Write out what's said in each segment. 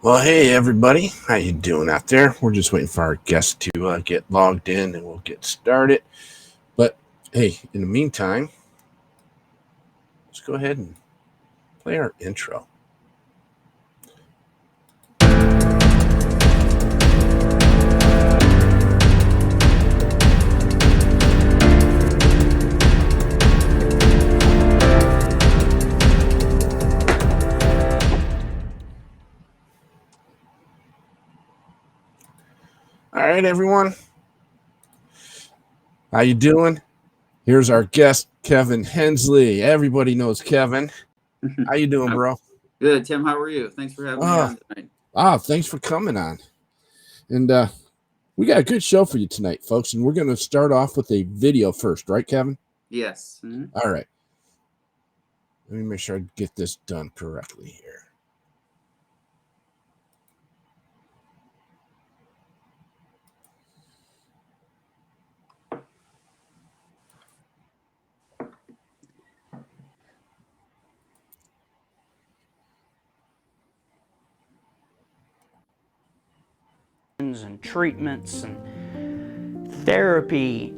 Well, hey everybody, how you doing out there? We're just waiting for our guest to get logged in, and we'll get started. But hey, in the meantime, let's go ahead and play our intro. All right, everyone, how you doing? Here's our guest, Kevin Hensley. Everybody knows Kevin. How you doing, bro? Good, Tim. How are you? Thanks for having me on tonight. Thanks for coming on. And we got a good show for you tonight, folks. And we're going to start off with a video first, right, Kevin? Yes. Mm-hmm. All right. Let me make sure I get this done correctly here. And treatments and therapy.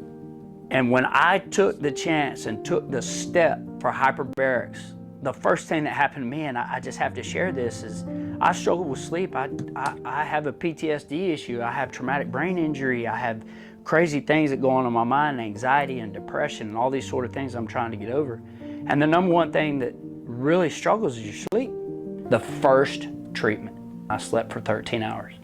And when I took the chance and took the step for hyperbarics, the first thing that happened to me, and I just have to share this, is I struggle with sleep. I have a PTSD issue. I have traumatic brain injury. I have crazy things that go on in my mind, anxiety and depression and all these sort of things I'm trying to get over. And the number one thing that really struggles is your sleep. The first treatment, I slept for 13 hours.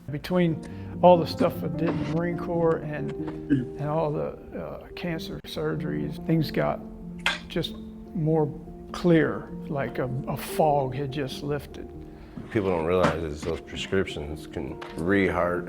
Between all the stuff I did in the Marine Corps and all the cancer surgeries, things got just more clear, like a fog had just lifted. People don't realize is those prescriptions can wire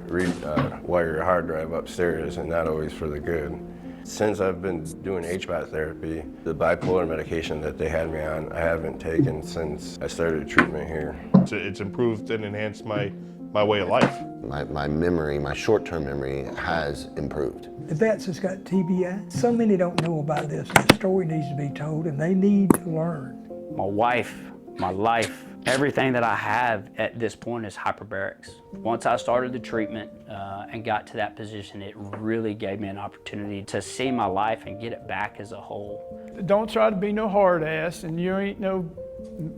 your hard drive upstairs, and not always for the good. Since I've been doing hbot therapy, the bipolar medication that they had me on, I haven't taken since I started treatment here. It's improved and enhanced my way of life. My memory, my short-term memory has improved. The vets has got TBI. So many don't know about this. The story needs to be told, and they need to learn. My wife, my life, everything that I have at this point is hyperbarics. Once I started the treatment and got to that position, it really gave me an opportunity to see my life and get it back as a whole. Don't try to be no hard ass, and you ain't no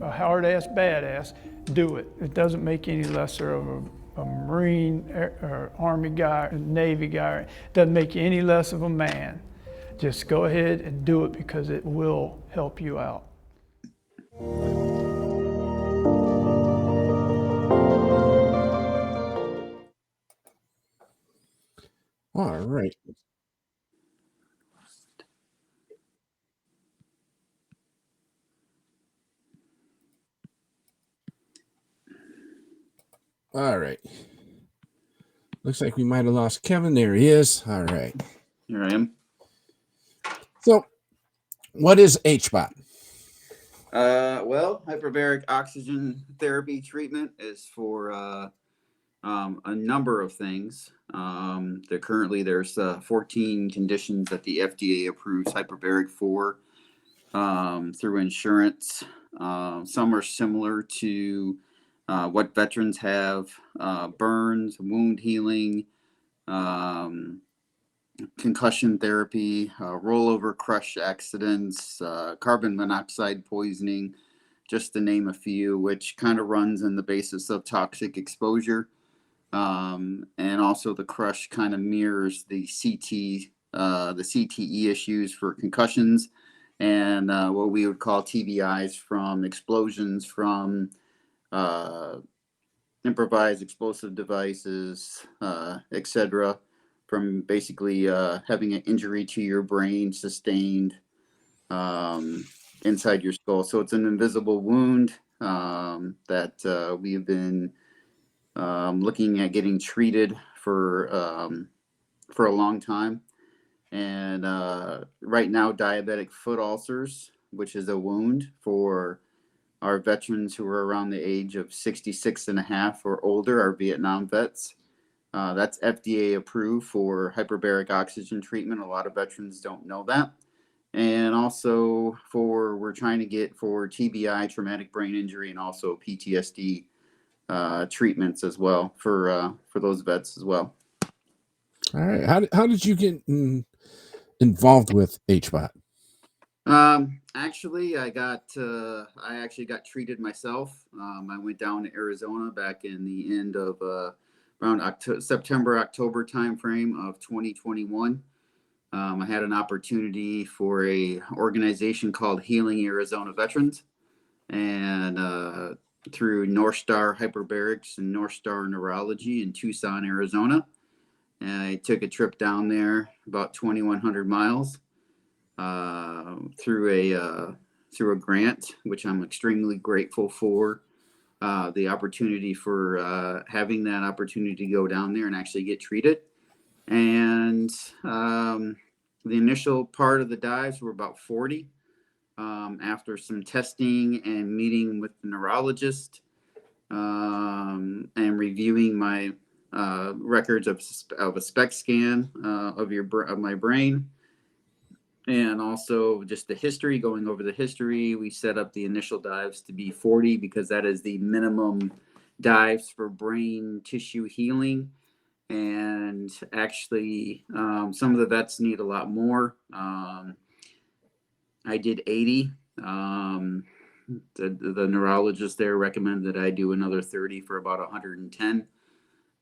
hard ass badass. Do it. It doesn't make you any lesser of a Marine or Army guy, or Navy guy. It doesn't make you any less of a man. Just go ahead and do it because it will help you out. All right. All right. Looks like we might have lost Kevin. There he is. All right. Here I am. So, what is hbot? Well, hyperbaric oxygen therapy treatment is for a number of things. There's 14 conditions that the FDA approves hyperbaric for through insurance. Some are similar to what veterans have: burns, wound healing, concussion therapy, rollover crush accidents, carbon monoxide poisoning, just to name a few, which kind of runs in the basis of toxic exposure. And also the crush kind of mirrors the CTE issues for concussions, and what we would call TBIs from explosions from improvised explosive devices, etc., from basically having an injury to your brain sustained inside your skull. So it's an invisible wound that we have been looking at getting treated for a long time. And right now, diabetic foot ulcers, which is a wound for our veterans who are around the age of 66 and a half or older, our Vietnam vets. That's FDA approved for hyperbaric oxygen treatment. A lot of veterans don't know that. And also we're trying to get for TBI, traumatic brain injury, and also PTSD treatments as well for those vets as well. All right. How did you get involved with HBOT? Actually, I actually got treated myself. I went down to Arizona back in the end of around September, October timeframe of 2021. I had an opportunity for a organization called Healing Arizona Veterans, and through North Star Hyperbarics and North Star Neurology in Tucson, Arizona. And I took a trip down there about 2,100 miles through a grant, which I'm extremely grateful for. The opportunity for having that opportunity to go down there and actually get treated. And the initial part of the dives were about 40. After some testing and meeting with the neurologist and reviewing my records of a SPECT scan of my brain, and also just the history, going over the history, we set up the initial dives to be 40 because that is the minimum dives for brain tissue healing. And actually, some of the vets need a lot more. I did 80. The neurologist there recommended I do another 30 for about 110.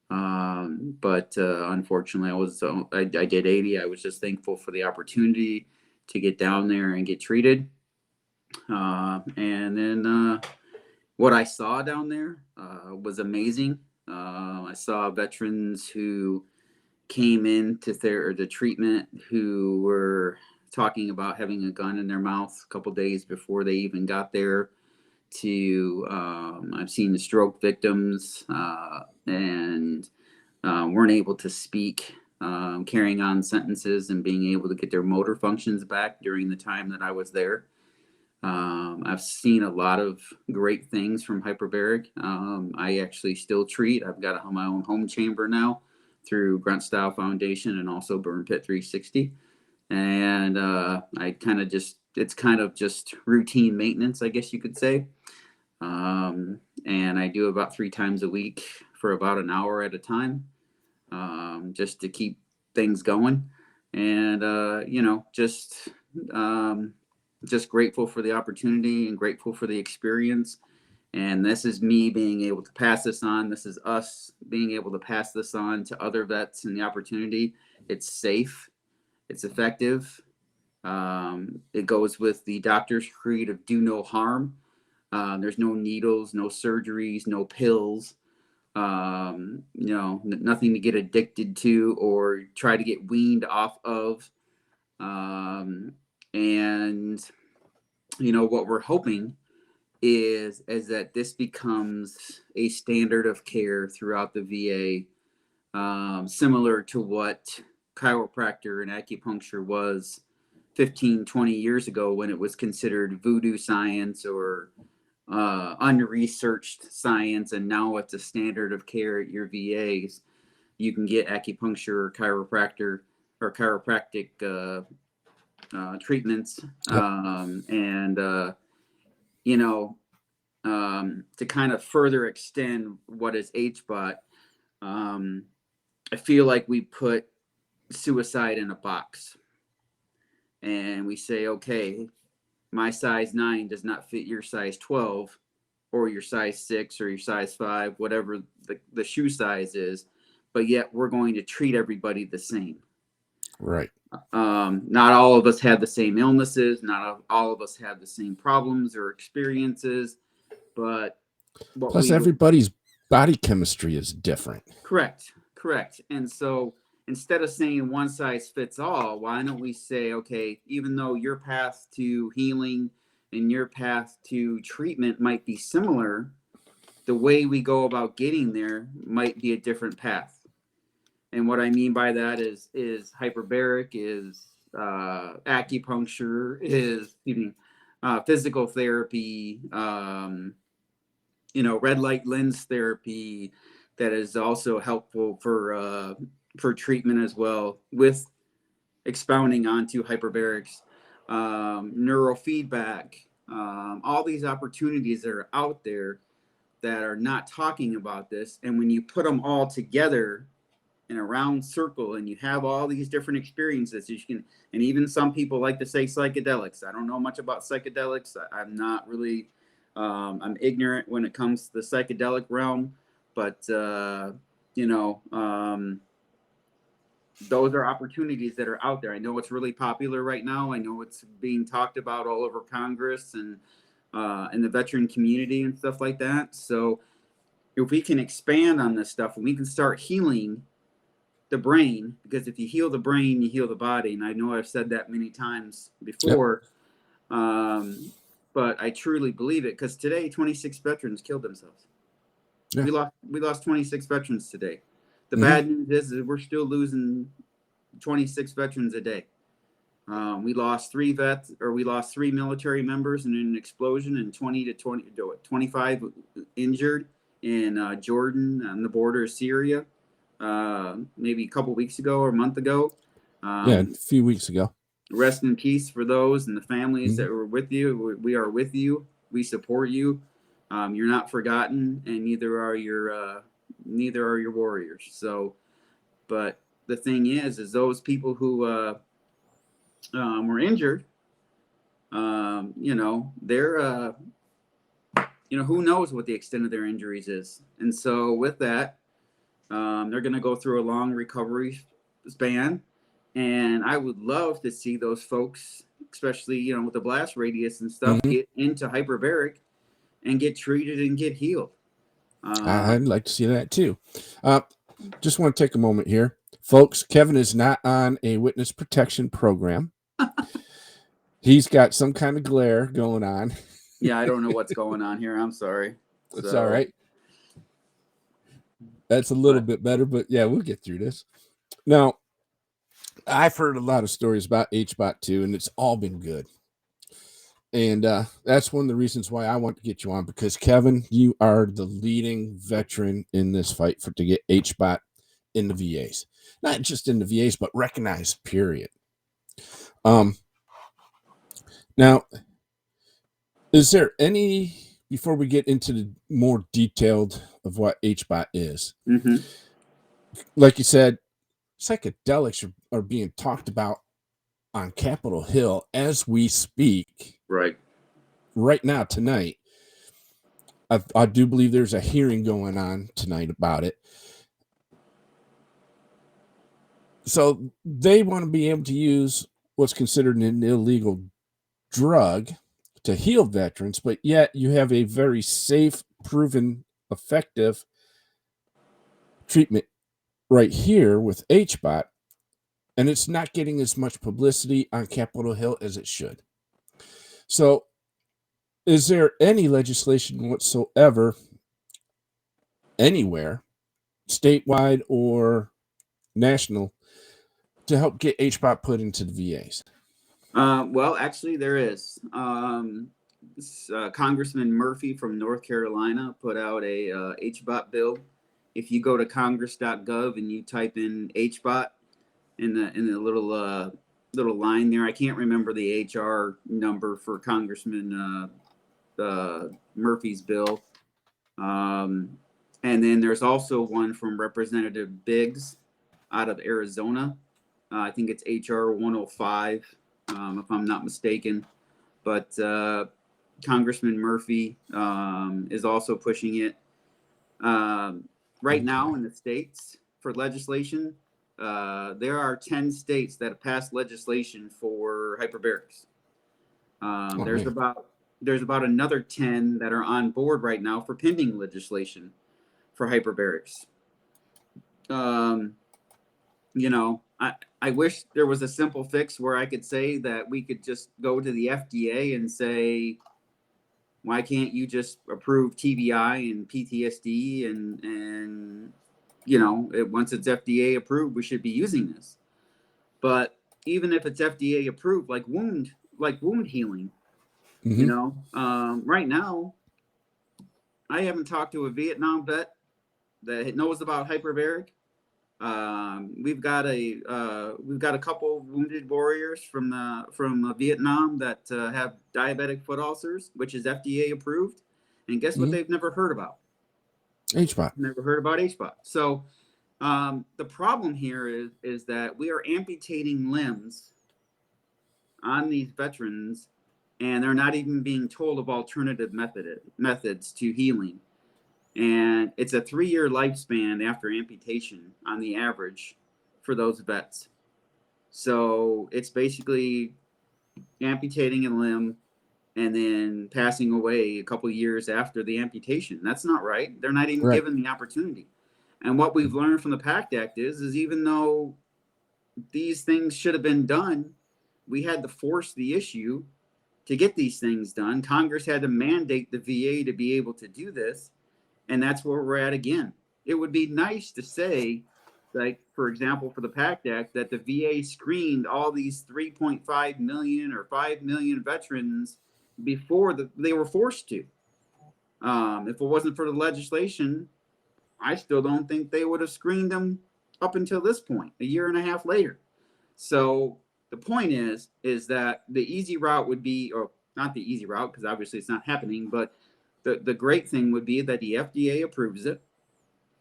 But unfortunately, I did 80. I was just thankful for the opportunity to get down there and get treated. And then what I saw down there was amazing. I saw veterans who came into the treatment who were talking about having a gun in their mouth a couple days before they even got there. I've seen the stroke victims and weren't able to speak, carrying on sentences and being able to get their motor functions back during the time that I was there. I've seen a lot of great things from hyperbaric. I actually still treat. I've got my own home chamber now through Grunt Style Foundation and also Burn Pit 360. And it's kind of just routine maintenance, I guess you could say. And I do about 3 times a week for about an hour at a time, just to keep things going. And, just grateful for the opportunity and grateful for the experience. And this is me being able to pass this on. This is us being able to pass this on to other vets and the opportunity. It's safe. It's effective. It goes with the doctor's creed of do no harm. There's no needles, no surgeries, no pills, nothing to get addicted to or try to get weaned off of. What we're hoping is that this becomes a standard of care throughout the VA, similar to what chiropractor and acupuncture was 15, 20 years ago when it was considered voodoo science or unresearched science, and now it's a standard of care at your VAs. You can get acupuncture or chiropractor or chiropractic treatments, to kind of further extend what is hbot. I feel like we put suicide in a box and we say, okay, my size 9 does not fit your size 12 or your size 6 or your size 5, whatever the shoe size is, but yet we're going to treat everybody the same. Right. Not all of us have the same illnesses. Not all of us have the same problems or experiences, but plus everybody's body chemistry is different. Correct. And so instead of saying one size fits all, why don't we say, okay, even though your path to healing and your path to treatment might be similar, the way we go about getting there might be a different path. And what I mean by that is hyperbaric, is acupuncture, is physical therapy, red light lens therapy that is also helpful for treatment as well, with expounding onto hyperbarics, neurofeedback, all these opportunities that are out there that are not talking about this. And when you put them all together in a round circle and you have all these different experiences, you can, and even some people like to say psychedelics. I don't know much about psychedelics. I'm not really, I'm ignorant when it comes to the psychedelic realm, but, you know, those are opportunities that are out there. I know it's really popular right now. I know it's being talked about all over Congress and in the veteran community and stuff like that. So if we can expand on this stuff and we can start healing the brain, because if you heal the brain, you heal the body. And I know I've said that many times before, but I truly believe it, because today 26 veterans killed themselves. Yeah. We lost 26 veterans today. The bad news is we're still losing 26 veterans a day. We lost three military members in an explosion, and 25 injured in Jordan on the border of Syria, maybe a couple weeks ago or a month ago. Yeah, a few weeks ago. Rest in peace for those and the families that were with you. We are with you. We support you. You're not forgotten, and neither are your warriors. So, but the thing is those people who were injured, you know, they're, you know, who knows what the extent of their injuries is. And so with that, they're going to go through a long recovery span. And I would love to see those folks, especially, you know, with the blast radius and stuff, get into hyperbaric and get treated and get healed. I'd like to see that too. Just want to take a moment here. Folks, Kevin is not on a witness protection program. He's got some kind of glare going on. Yeah, I don't know what's going on here. I'm sorry. It's all right. That's a little bit better, but yeah, we'll get through this. Now, I've heard a lot of stories about hbot too, and it's all been good. And that's one of the reasons why I want to get you on, because Kevin, you are the leading veteran in this fight to get hbot in the VAs. Not just in the VAs, but recognized, period. Now, is there any, before we get into the more detailed of what hbot is, like you said, psychedelics are being talked about on Capitol Hill as we speak. Right now, tonight. I do believe there's a hearing going on tonight about it. So they want to be able to use what's considered an illegal drug to heal veterans, but yet you have a very safe, proven, effective treatment right here with hbot, and it's not getting as much publicity on Capitol Hill as it should. So is there any legislation whatsoever anywhere, statewide or national, to help get hbot put into the VAs? Well, actually, there is. Congressman Murphy from North Carolina put out a hbot bill. If you go to congress.gov and you type in hbot in the little line there, I can't remember the HR number for Congressman Murphy's bill. And then there's also one from Representative Biggs out of Arizona. I think it's HR 105. If I'm not mistaken, but Congressman Murphy is also pushing it. Right now in the states for legislation, there are 10 states that have passed legislation for hyperbarics. There's about another 10 that are on board right now for pending legislation for hyperbarics. You know, I wish there was a simple fix where I could say that we could just go to the FDA and say, why can't you just approve TBI and PTSD and you know, once it's FDA approved, we should be using this. But even if it's FDA approved, like wound healing, you know, right now, I haven't talked to a Vietnam vet that knows about hyperbaric. We've got a couple wounded warriors from Vietnam that have diabetic foot ulcers, which is FDA approved. And guess what they've never heard about? HBOT. Never heard about hbot. So the problem here is that we are amputating limbs on these veterans, and they're not even being told of alternative methods to healing. And it's a 3-year lifespan after amputation on the average for those vets. So it's basically amputating a limb and then passing away a couple years after the amputation. That's not right. They're not even Right. given the opportunity. And what we've learned from the PACT Act is even though these things should have been done, we had to force the issue to get these things done. Congress had to mandate the VA to be able to do this. And that's where we're at again. It would be nice to say, like, for example, for the PACT Act, that the VA screened all these 3.5 million or 5 million veterans before they were forced to. If it wasn't for the legislation, I still don't think they would have screened them up until this point, a year and a half later. So the point is that the easy route would be, or not the easy route, because obviously it's not happening, but the great thing would be that the FDA approves it,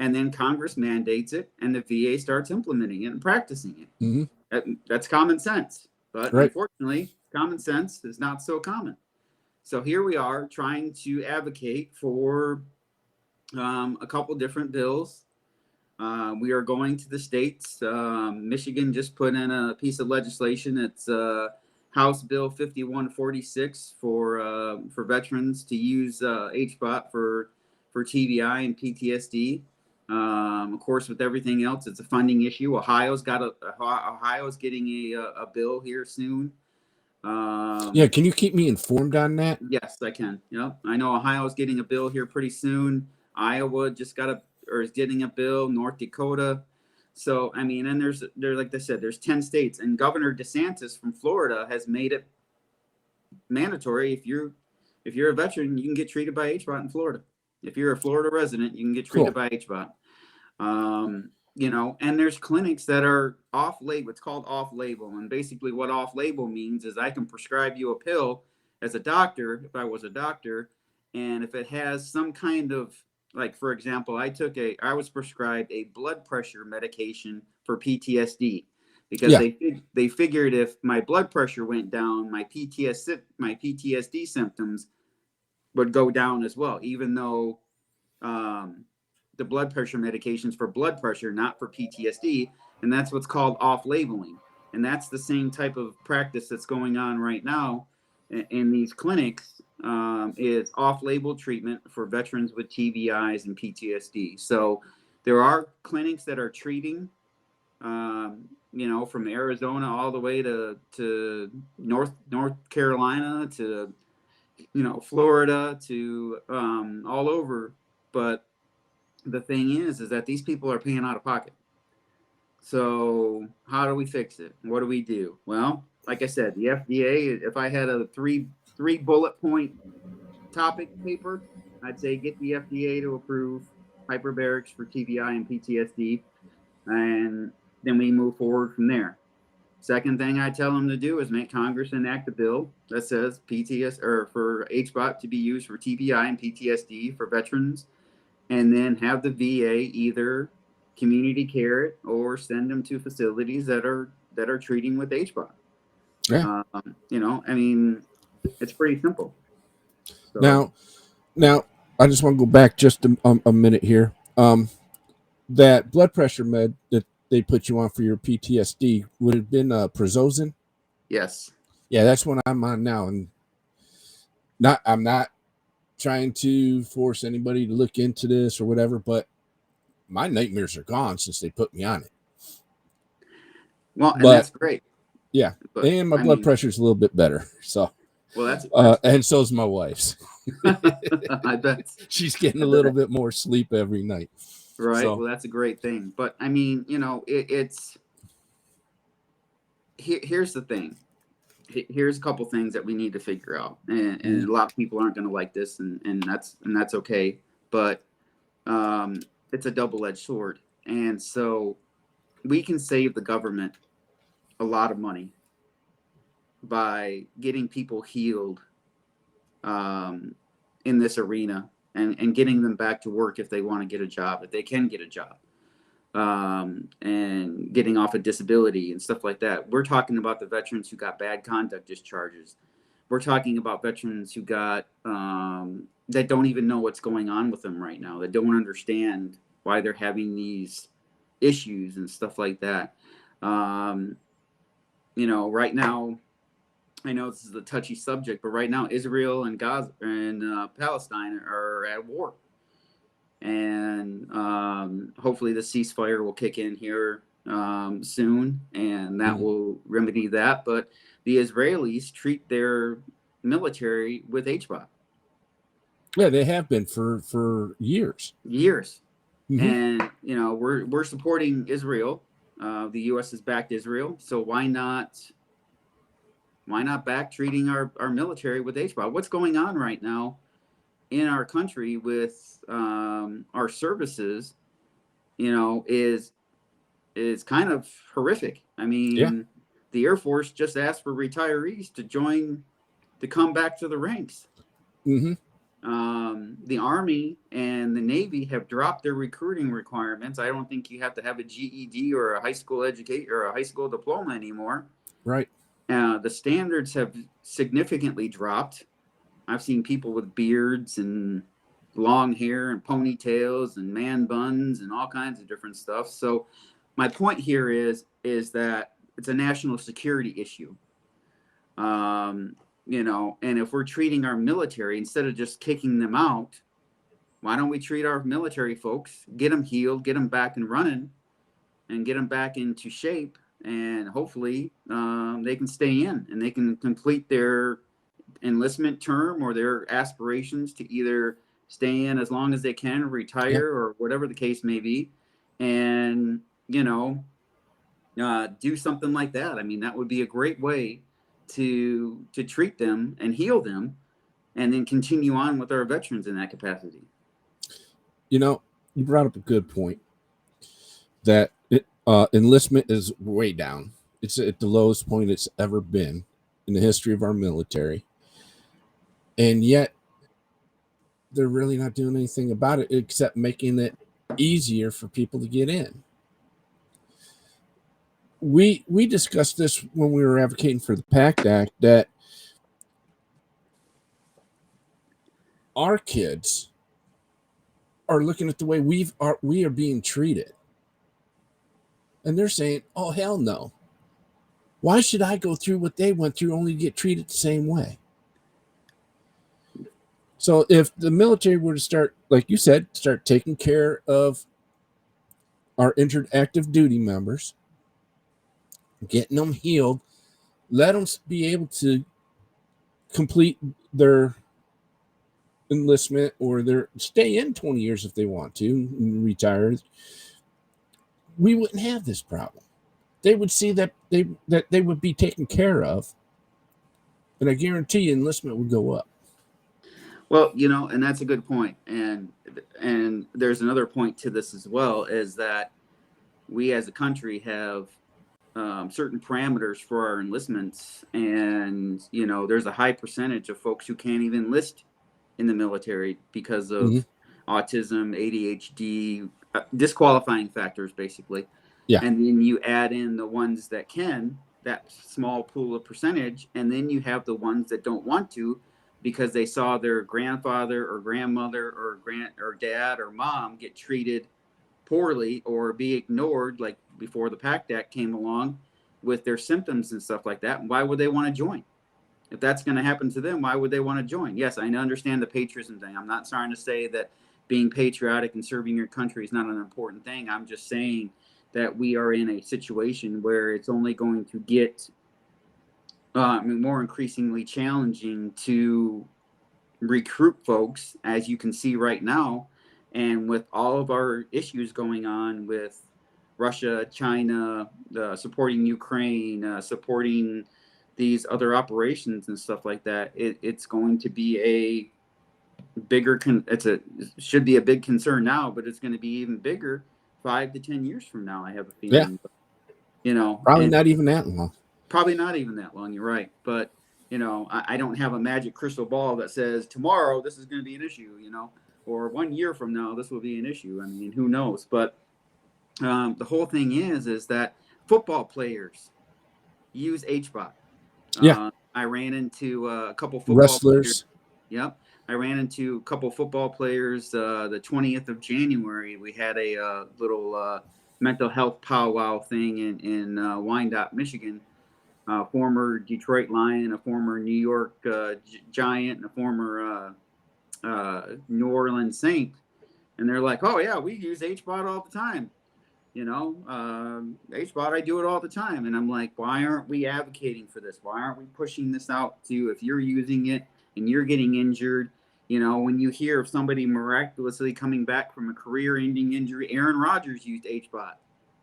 and then Congress mandates it, and the VA starts implementing it and practicing it. Mm-hmm. That's common sense. But Right. unfortunately, common sense is not so common. So here we are trying to advocate for a couple different bills. We are going to the states. Michigan just put in a piece of legislation. It's House Bill 5146 for veterans to use hbot for TBI and PTSD. Of course, with everything else, it's a funding issue. Ohio's getting a bill here soon. Yeah, can you keep me informed on that? Yes, I can. Yep, I know Ohio's getting a bill here pretty soon. Iowa just is getting a bill. North Dakota. So I mean, and there's like I said, there's 10 states, and Governor DeSantis from Florida has made it mandatory. If you're a veteran, you can get treated by hbot in Florida. If you're a Florida resident, you can get treated by hbot. And there's clinics that are off label. It's called off label, and basically what off label means is I can prescribe you a pill as a doctor if I was a doctor, and if it has some kind of, like, for example, I was prescribed a blood pressure medication for PTSD because they figured if my blood pressure went down, my PTSD symptoms would go down as well, even though the blood pressure medications for blood pressure, not for PTSD. And that's what's called off labeling. And that's the same type of practice that's going on right now in these clinics, is off label treatment for veterans with TBIs and PTSD. So there are clinics that are treating, from Arizona all the way to North Carolina to, Florida to all over. But the thing is that these people are paying out of pocket. So how do we fix it? What do we do? Well, like I said, the FDA, if I had a three bullet point topic paper, I'd say get the FDA to approve hyperbarics for TBI and PTSD, and then we move forward from there. Second thing I tell them to do is make Congress enact a bill that says for hbot to be used for TBI and PTSD for veterans, and then have the VA either community care it or send them to facilities that are treating with hbot. Yeah. I mean, it's pretty simple. So, now I just want to go back just a minute here. That blood pressure med that they put you on for your PTSD would have been Prozozin? Yes. Yeah, that's what I'm on now, and I'm not trying to force anybody to look into this or whatever, but my nightmares are gone since they put me on it. Well, and that's great. Yeah, and my blood pressure is a little bit better. So, well, that's and so is my wife's. I bet she's getting a little bit more sleep every night. Right. So, well, that's a great thing. But I mean, here's the thing. Here's a couple things that we need to figure out, and a lot of people aren't going to like this, and that's okay. But it's a double-edged sword, and so we can save the government a lot of money by getting people healed in this arena and getting them back to work if they want to get a job, if they can get a job, and getting off of disability and stuff like that. We're talking about the veterans who got bad conduct discharges. We're talking about veterans who got that don't even know what's going on with them right now, that don't understand why they're having these issues and stuff like that. Right now, I know this is a touchy subject, but right now Israel and Gaza and Palestine are at war, and hopefully the ceasefire will kick in here soon, and that will remedy that. But the Israelis treat their military with hbot. Yeah, they have been for years. And we're supporting Israel. The U.S. has backed Israel, so why not back treating our military with hbot? What's going on right now in our country with our services, is kind of horrific. I mean, the Air Force just asked for retirees to come back to the ranks. The Army and the Navy have dropped their recruiting requirements. I don't think you have to have a GED or a high school education or a high school diploma anymore. Right. The standards have significantly dropped. I've seen people with beards and long hair and ponytails and man buns and all kinds of different stuff. So my point here is that it's a national security issue. And if we're treating our military, instead of just kicking them out, why don't we treat our military folks, get them healed, get them back and running, and get them back into shape, and hopefully they can stay in and they can complete their enlistment term or their aspirations to either stay in as long as they can, retire, or whatever the case may be, and do something like that. I mean, that would be a great way to treat them and heal them, and then continue on with our veterans in that capacity. You brought up a good point that enlistment is way down. It's at the lowest point it's ever been in the history of our military. And yet they're really not doing anything about it except making it easier for people to get in. We discussed this when we were advocating for the PACT Act, that our kids are looking at the way we are being treated. And they're saying, oh, hell no. Why should I go through what they went through only to get treated the same way? So if the military were to start, like you said, start taking care of our injured active duty members, getting them healed, let them be able to complete their enlistment or stay in 20 years if they want to and retire, we wouldn't have this problem. They would see that they would be taken care of, and I guarantee you enlistment would go up. Well, and that's a good point. And there's another point to this as well, is that we as a country have certain parameters for our enlistments, and there's a high percentage of folks who can't even enlist in the military because of autism, ADHD, disqualifying factors, basically. Yeah. And then you add in the ones that can, that small pool of percentage, and then you have the ones that don't want to because they saw their grandfather or grandmother or dad or mom get treated poorly or be ignored, like before the PACT Act came along, with their symptoms and stuff like that. Why would they want to join? If that's going to happen to them, why would they want to join? Yes, I understand the patriotism thing. I'm not trying to say that being patriotic and serving your country is not an important thing. I'm just saying that we are in a situation where it's only going to get more increasingly challenging to recruit folks, as you can see right now. And with all of our issues going on with Russia, China, supporting Ukraine, supporting these other operations and stuff like that, it's going to be a bigger, should be a big concern now, but it's going to be even bigger 5 to 10 years from now, I have a feeling. Yeah. Probably not even that long. Probably not even that long, you're right. But, I don't have a magic crystal ball that says tomorrow this is going to be an issue, or 1 year from now, this will be an issue. I mean, who knows? But the whole thing is that football players use hbot. Yeah. I ran into a couple football players. Wrestlers. Yep. I ran into a couple football players the 20th of January. We had a little mental health powwow thing in Wyandotte, Michigan. Former Detroit Lion, a former New York Giant, and a former New Orleans Saint. And they're like, oh, yeah, we use hbot all the time. You know, hbot, I do it all the time. And I'm like, why aren't we advocating for this? Why aren't we pushing this out to, if you're using it and you're getting injured, you know, when you hear of somebody miraculously coming back from a career-ending injury, Aaron Rodgers used hbot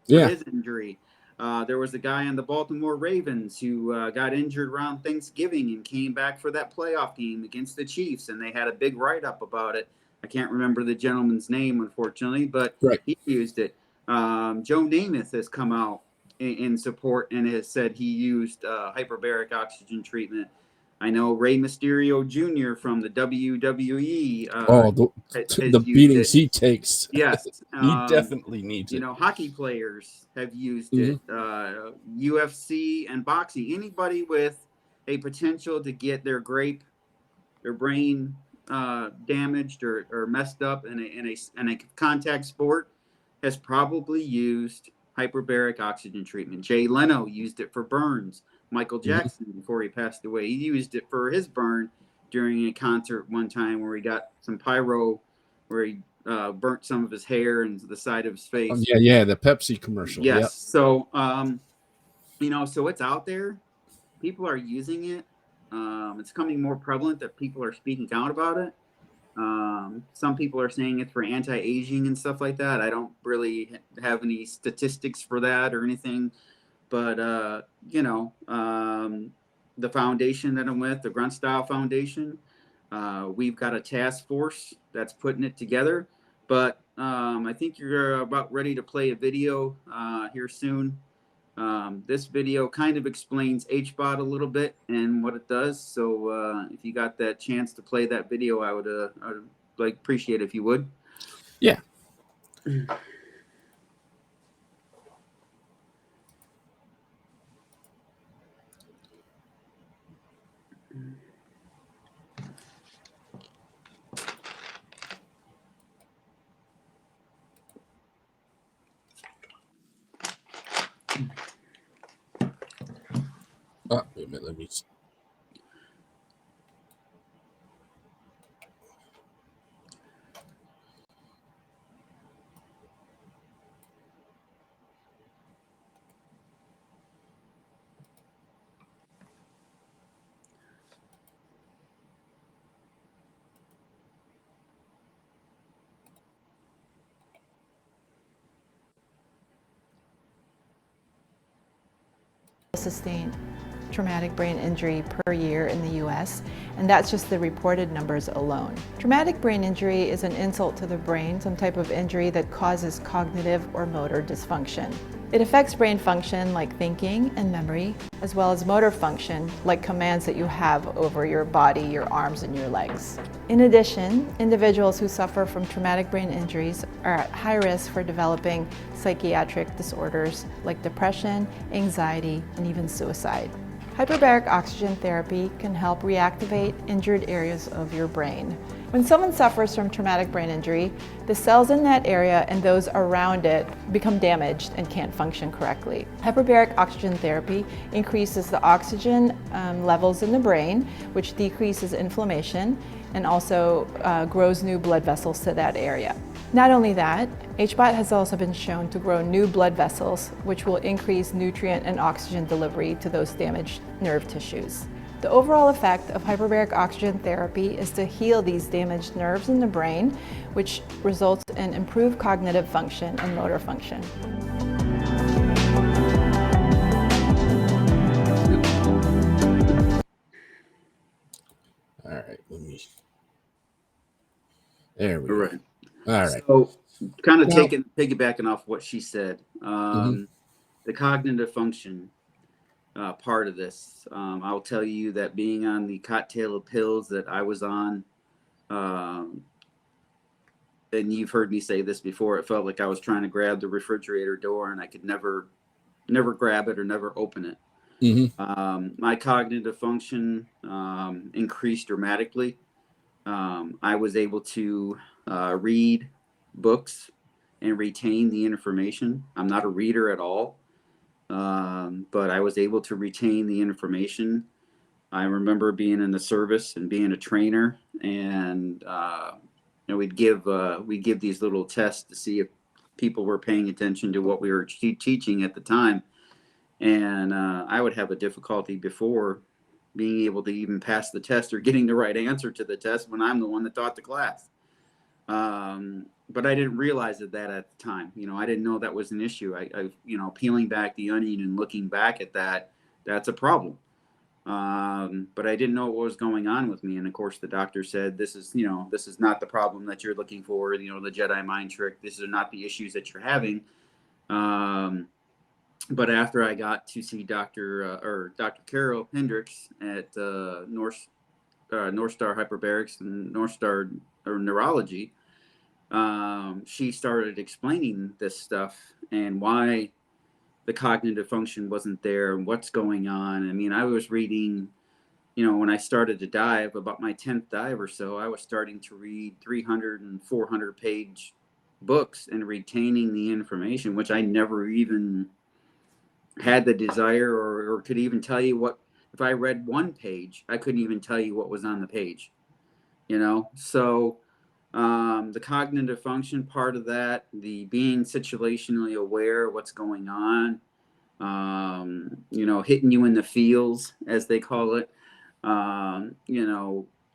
for his injury. There was a guy on the Baltimore Ravens who got injured around Thanksgiving and came back for that playoff game against the Chiefs, and they had a big write-up about it. I can't remember the gentleman's name, unfortunately, but he used it. Joe Namath has come out in support and has said he used hyperbaric oxygen treatment. I know Rey Mysterio Jr. from the WWE. The beatings he takes. Yes. He definitely needs it. You know, hockey players have used it. UFC and boxing. Anybody with a potential to get their brain damaged or messed up in a contact sport has probably used hyperbaric oxygen treatment. Jay Leno used it for burns. Michael Jackson, before he passed away, he used it for his burn during a concert one time where he got some pyro, where he burnt some of his hair and the side of his face. The Pepsi commercial. Yes. Yep. So, you know, so it's out there. People are using it. It's becoming more prevalent that people are speaking out about it. Some people are saying it's for anti-aging and stuff like that. I don't really have any statistics for that or anything, but you know, the foundation that I'm with, the Grunt Style Foundation, we've got a task force that's putting it together. But I think you're about ready to play a video here soon. This video kind of explains hbot a little bit and what it does. So if you got that chance to play that video, I would appreciate it if you would. Yeah. Wait a minute, let me. Sustained traumatic brain injury per year in the U.S., and that's just the reported numbers alone. Traumatic brain injury is an insult to the brain, some type of injury that causes cognitive or motor dysfunction. It affects brain function like thinking and memory, as well as motor function like commands that you have over your body, your arms, and your legs. In addition, individuals who suffer from traumatic brain injuries are at high risk for developing psychiatric disorders like depression, anxiety, and even suicide. Hyperbaric oxygen therapy can help reactivate injured areas of your brain. When someone suffers from traumatic brain injury, the cells in that area and those around it become damaged and can't function correctly. Hyperbaric oxygen therapy increases the oxygen levels in the brain, which decreases inflammation and also grows new blood vessels to that area. Not only that, hbot has also been shown to grow new blood vessels, which will increase nutrient and oxygen delivery to those damaged nerve tissues. The overall effect of hyperbaric oxygen therapy is to heal these damaged nerves in the brain, which results in improved cognitive function and motor function. All right, let me. There we go. Right. All right. So, kind of piggybacking off what she said, the cognitive function part of this. I'll tell you that being on the cocktail of pills that I was on and you've heard me say this before, it felt like I was trying to grab the refrigerator door and I could never grab it or never open it. My cognitive function increased dramatically. I was able to read books and retain the information. I'm not a reader at all, but I was able to retain the information. I remember being in the service and being a trainer, and we'd give these little tests to see if people were paying attention to what we were teaching at the time. And I would have a difficulty before being able to even pass the test or getting the right answer to the test when I'm the one that taught the class. But I didn't realize that at the time. I didn't know that was an issue. I peeling back the onion and looking back at that, that's a problem. But I didn't know what was going on with me. And of course, the doctor said, this is not the problem that you're looking for, the Jedi mind trick. These are not the issues that you're having. But after I got to see Dr. Carol Hendricks at North Star Hyperbarics and North Star Neurology, she started explaining this stuff and why the cognitive function wasn't there and what's going on. I mean, I was reading, when I started to dive, about my 10th dive or so, I was starting to read 300 and 400 page books and retaining the information, which I never even had the desire or could even tell you what. If I read one page, I couldn't even tell you what was on the page, so the cognitive function part of that, the being situationally aware of what's going on, hitting you in the feels, as they call it,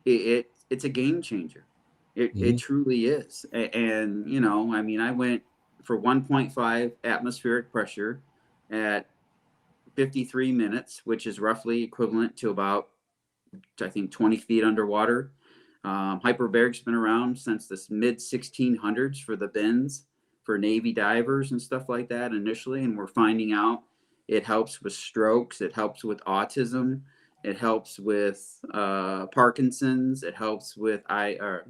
it's a game changer. It truly is. And I went for 1.5 atmospheric pressure at 53 minutes, which is roughly equivalent to about, I think, 20 feet underwater. Hyperbaric's been around since the mid 1600s for the bends for Navy divers and stuff like that initially. And we're finding out it helps with strokes. It helps with autism. It helps with Parkinson's. It helps with irritable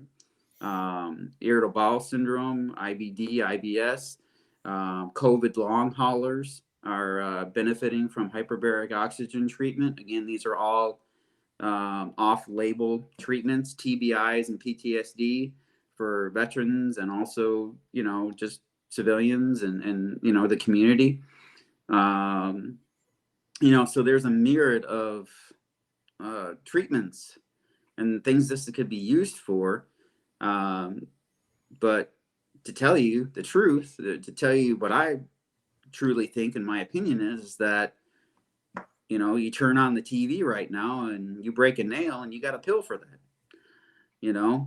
bowel syndrome, IBD, IBS. COVID long haulers are benefiting from hyperbaric oxygen treatment. Again, these are all off-label treatments, TBIs and PTSD for veterans and also, just civilians and the community. So there's a myriad of treatments and things this could be used for. But to tell you the truth, to tell you what I truly think, in my opinion, is that you turn on the TV right now and you break a nail and you got a pill for that.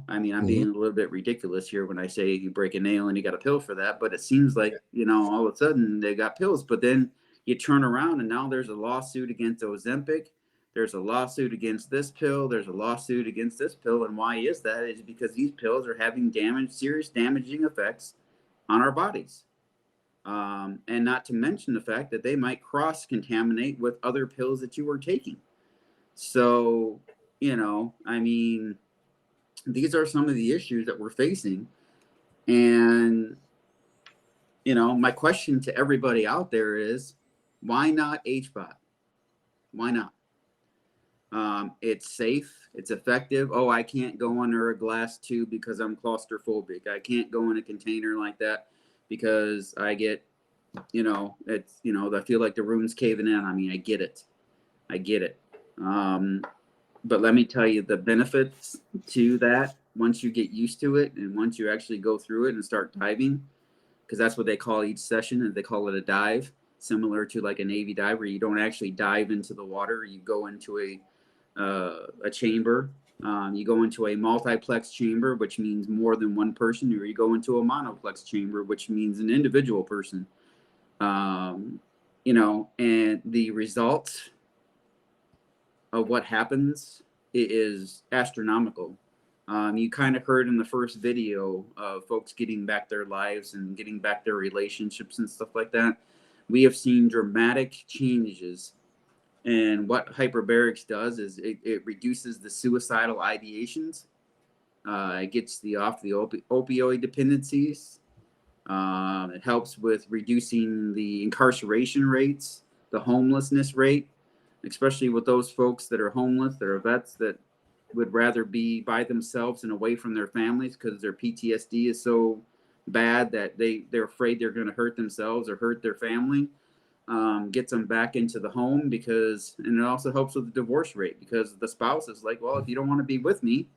I'm being a little bit ridiculous here when I say you break a nail and you got a pill for that, but it seems like, all of a sudden they got pills, but then you turn around and now there's a lawsuit against Ozempic. There's a lawsuit against this pill. There's a lawsuit against this pill. And why is that? It's because these pills are having serious damaging effects on our bodies. And not to mention the fact that they might cross-contaminate with other pills that you were taking. So, these are some of the issues that we're facing. And, my question to everybody out there is, why not hbot? Why not? It's safe. It's effective. Oh, I can't go under a glass tube because I'm claustrophobic. I can't go in a container like that because I get, I feel like the room's caving in. I get it. But let me tell you the benefits to that once you get used to it and once you actually go through it and start diving, because that's what they call each session, and they call it a dive, similar to like a Navy dive where you don't actually dive into the water. You go into a chamber. You go into a multiplex chamber, which means more than one person, or you go into a monoplex chamber, which means an individual person. And the results of what happens is astronomical. You kind of heard in the first video of folks getting back their lives and getting back their relationships and stuff like that. We have seen dramatic changes. And what hyperbarics does is it reduces the suicidal ideations. It gets off the opioid dependencies. It helps with reducing the incarceration rates, the homelessness rate, especially with those folks that are homeless, that are vets that would rather be by themselves and away from their families because their PTSD is so bad that they're afraid they're going to hurt themselves or hurt their family. Gets them back into the home and it also helps with the divorce rate because the spouse is like, well, if you don't want to be with me,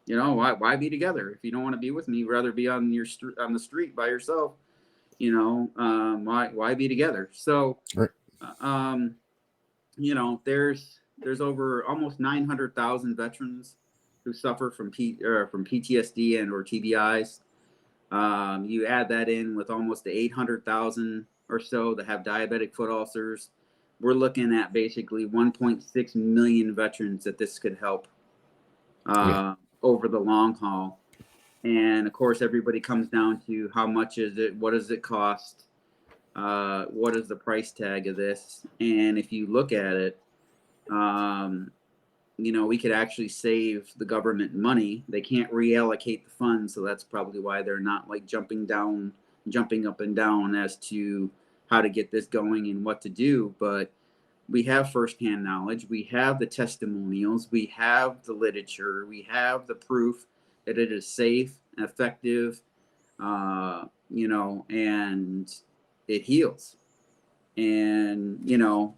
why be together? If you don't want to be with me, you'd rather be on the street by yourself. Why be together? So, Right. There's over almost 900,000 veterans who suffer from PTSD and or TBIs. You add that in with almost the 800,000 or so that have diabetic foot ulcers. We're looking at basically 1.6 million veterans that this could help over the long haul. And of course, everybody comes down to how much is it? What does it cost? What is the price tag of this? And if you look at it, we could actually save the government money. They can't reallocate the funds, so that's probably why they're not like jumping up and down as to how to get this going and what to do. But we have firsthand knowledge. We have the testimonials. We have the literature. We have the proof that it is safe, effective, and it heals. And,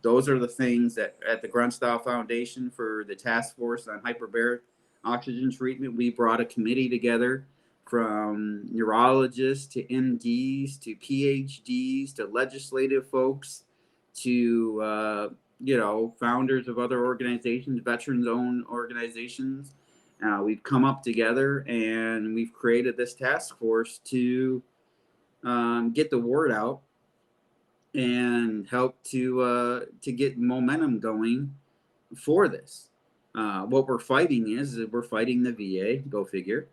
those are the things that at the Grunstyle Foundation for the Task Force on Hyperbaric Oxygen Treatment, we brought a committee together from neurologists to MDs to PhDs to legislative folks to, founders of other organizations, veterans-owned organizations. We've come up together and we've created this task force to get the word out and help to get momentum going for this. What we're fighting is we're fighting the VA, go figure.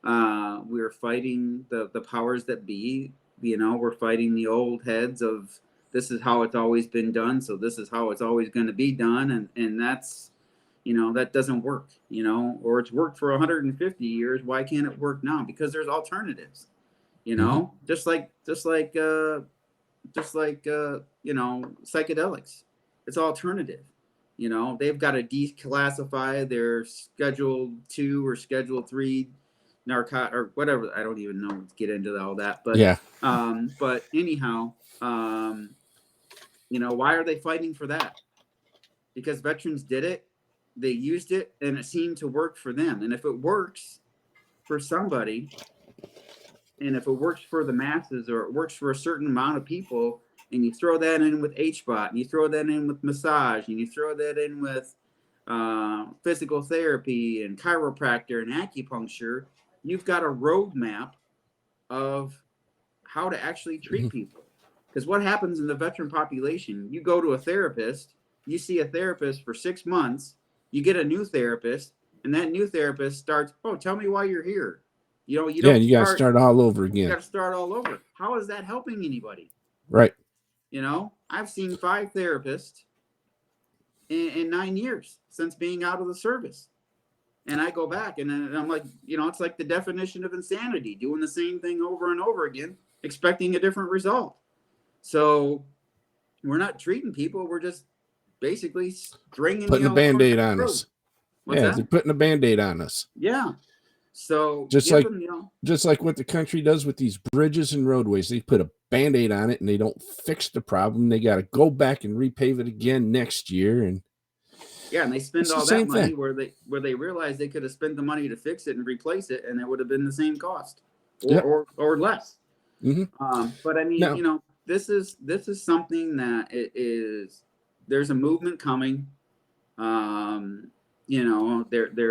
We're fighting the powers that be. We're fighting the old heads of this is how it's always been done, so this is how it's always going to be done, and that's that doesn't work. Or it's worked for 150 years. Why can't it work now? Because there's alternatives. Just like psychedelics, it's alternative. They've got to declassify their Schedule 2 or Schedule 3 narcotic or whatever. I don't even know. Get into all that, but yeah. But anyhow, why are they fighting for that? Because veterans did it, they used it, and it seemed to work for them. And if it works for somebody, and if it works for the masses, or it works for a certain amount of people, and you throw that in with hbot, and you throw that in with massage, and you throw that in with physical therapy and chiropractor and acupuncture, you've got a roadmap of how to actually treat people. Because what happens in the veteran population, you go to a therapist, you see a therapist for 6 months, you get a new therapist, and that new therapist starts, tell me why you're here. You got to start all over again. You got to start all over. How is that helping anybody? Right. I've seen 5 therapists in 9 years since being out of the service. And I go back and I'm like, it's like the definition of insanity, doing the same thing over and over again, expecting a different result. So we're not treating people. We're just basically putting a Band-Aid on us. They're putting a Band-Aid on us. Yeah. So just like what the country does with these bridges and roadways, they put a Band-Aid on it and they don't fix the problem. They got to go back and repave it again next year. And they spend all that money where they realize they could have spent the money to fix it and replace it, and it would have been the same cost or less. Mm-hmm. But I mean, this is something that there's a movement coming. There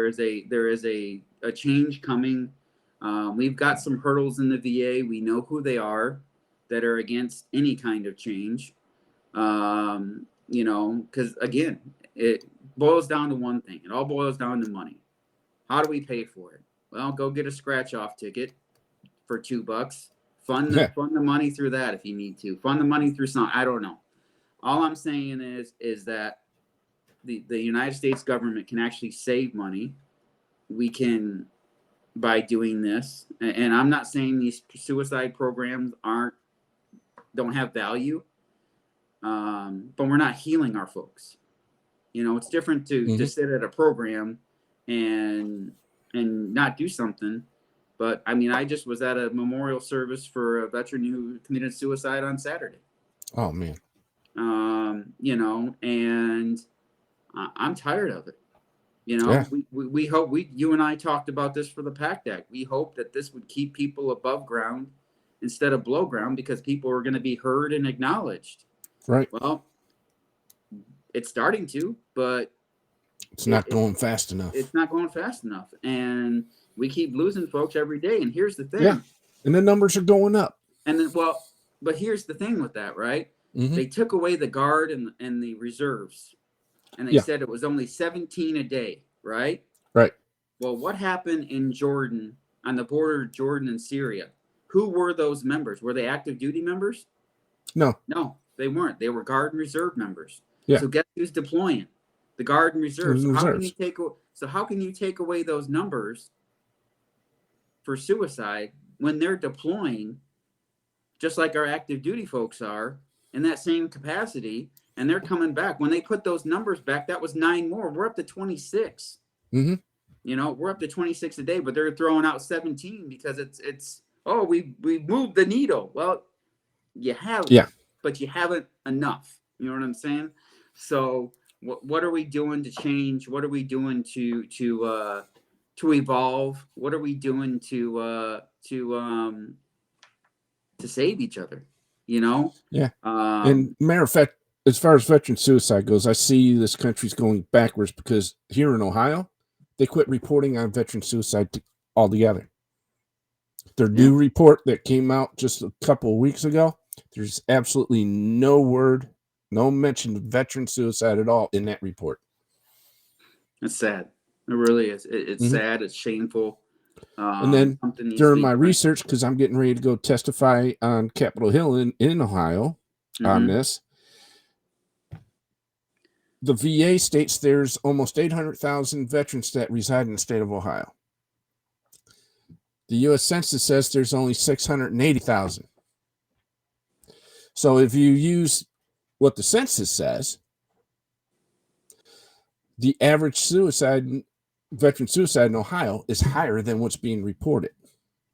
is a change coming. We've got some hurdles in the VA. We know who they are that are against any kind of change. Because again, it boils down to one thing. It all boils down to money. How do we pay for it? Well, go get a scratch-off ticket for $2. Fund the money through that if you need to. Fund the money through some. I don't know. All I'm saying is that the United States government can actually save money. We can by doing this, and I'm not saying these suicide programs don't have value, but we're not healing our folks. You know, it's different to sit at a program and not do something. But I mean, I just was at a memorial service for a veteran who committed suicide on Saturday. Oh man. You know, and I'm tired of it. You know, Yeah. we hope you and I talked about this for the PACT Act. We hope that this would keep people above ground instead of below ground, because people are going to be heard and acknowledged. Right. Well, it's starting to, but it's not going fast enough. It's not going fast enough. And we keep losing folks every day. And here's the thing. Yeah. And the numbers are going up. And then, but here's the thing with that, right? They took away the guard and the reserves. And they said it was only 17 a day, right? Right. Well, what happened in Jordan, on the border of Jordan and Syria? Who were those members? Were they active duty members? No. No, they weren't. They were guard and reserve members. Yeah. So guess who's deploying? The guard and reserve. So how can you take away those numbers for suicide when they're deploying, just like our active duty folks are, in that same capacity, and they're coming back? When they put those numbers back, that was 9 more. We're up to 26. You know, we're up to 26 a day, but they're throwing out 17 because we moved the needle. Well, you have, but you haven't enough. You know what I'm saying? So what are we doing to change? What are we doing to evolve? What are we doing to save each other? You know? Yeah. And matter of fact, as far as veteran suicide goes, I see this country's going backwards because here in Ohio, they quit reporting on veteran suicide altogether. Their new report that came out just a couple of weeks ago, there's absolutely no word, no mention of veteran suicide at all in that report. It's sad. It really is. It's sad. It's shameful. And then during my research, because I'm getting ready to go testify on Capitol Hill in Ohio on this, the VA states there's almost 800,000 veterans that reside in the state of Ohio. The U.S. Census says there's only 680,000. So if you use what the census says, the average veteran suicide in Ohio is higher than what's being reported.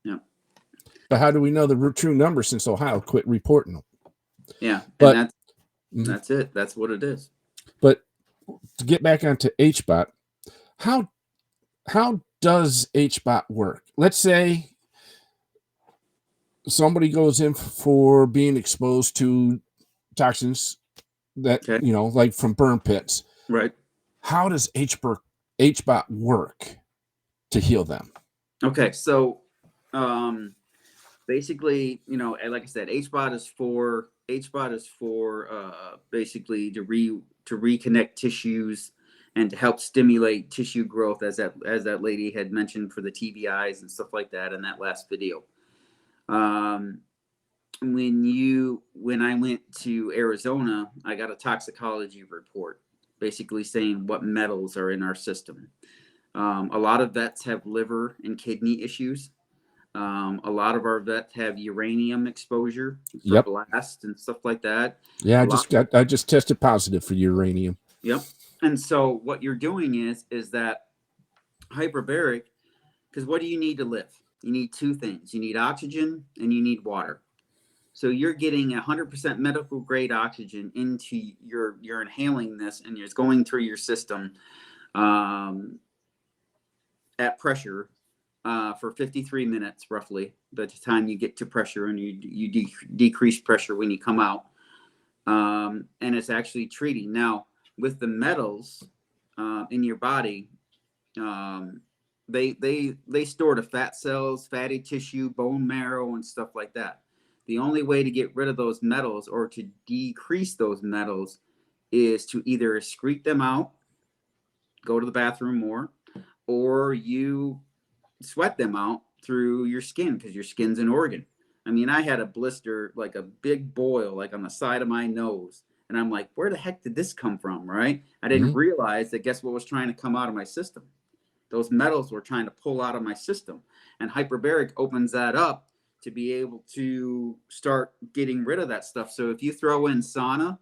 Yeah. But how do we know the true number since Ohio quit reporting them? Yeah. But and that's it. That's what it is. But to get back onto hbot, how does hbot work? Let's say somebody goes in for being exposed to toxins that, like from burn pits. Right. How does hbot work to heal them? Okay. So, basically, like I said, hbot is for basically to reconnect tissues and to help stimulate tissue growth, as that lady had mentioned, for the TBIs and stuff like that in that last video. When I went to Arizona, I got a toxicology report basically saying what metals are in our system. A lot of vets have liver and kidney issues. A lot of our vets have uranium exposure for blast and stuff like that. Yeah, I just tested positive for uranium. Yep. And so what you're doing is that hyperbaric, because what do you need to live? You need 2 things. You need oxygen and you need water. So you're getting 100% medical grade oxygen into you're inhaling this, and it's going through your system at pressure for 53 minutes roughly. By the time you get to pressure, and you decrease pressure when you come out, and it's actually treating. Now with the metals in your body, they store the fat cells, fatty tissue, bone marrow, and stuff like that. The only way to get rid of those metals or to decrease those metals is to either excrete them out, go to the bathroom more, or you sweat them out through your skin, because your skin's an organ. I mean, I had a blister, like a big boil, like on the side of my nose. And I'm like, where the heck did this come from, right? I didn't realize that guess what was trying to come out of my system? those metals were trying to pull out of my system. And hyperbaric opens that up to be able to start getting rid of that stuff. So if you throw in sauna,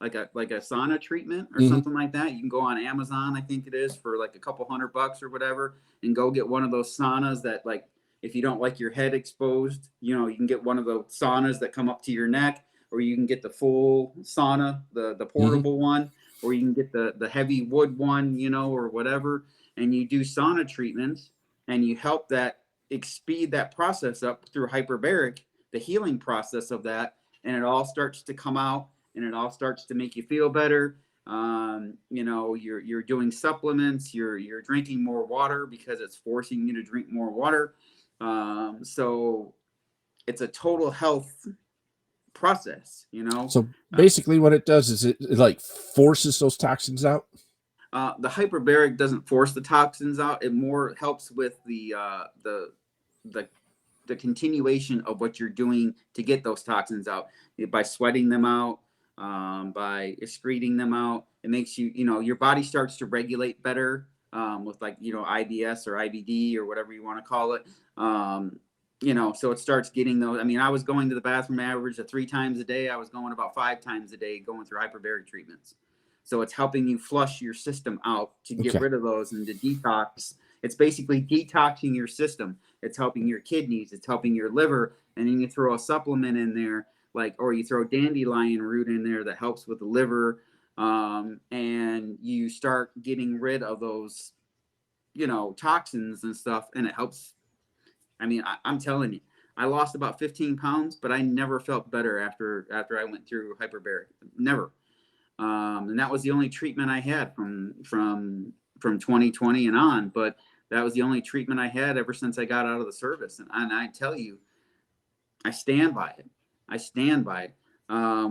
like a sauna treatment or something like that, you can go on Amazon, I think it is, for like a couple $100 or whatever, and go get one of those saunas that, like, if you don't like your head exposed, you know, you can get one of those saunas that come up to your neck, or you can get the full sauna, the portable one, or you can get the heavy wood one, you know, or whatever. And you do sauna treatments and you help that speed that process up through hyperbaric, the healing process of that. And it all starts to come out and it all starts to make you feel better. You know, you're doing supplements, you're drinking more water because it's forcing you to drink more water. So it's a total health process, you know. So basically what it does is it like forces those toxins out. The hyperbaric doesn't force the toxins out. It more helps with the continuation of what you're doing to get those toxins out by sweating them out, by excreting them out. It makes you, you know, your body starts to regulate better with, like, you know, IBS or IBD or whatever you want to call it. You know, so it starts getting those. I mean, I was going to the bathroom average of 3 times a day. I was going about 5 times a day going through hyperbaric treatments. So it's helping you flush your system out to get rid of those and to detox. It's basically detoxing your system. It's helping your kidneys. It's helping your liver. And then you throw a supplement in there, like, or you throw dandelion root in there that helps with the liver. And you start getting rid of those, you know, toxins and stuff. And it helps. I mean, I'm telling you, I lost about 15 pounds, but I never felt better after I went through hyperbaric. Never. And that was the only treatment I had from 2020 and on. But that was the only treatment I had ever since I got out of the service. And I tell you, I stand by it. I stand by it.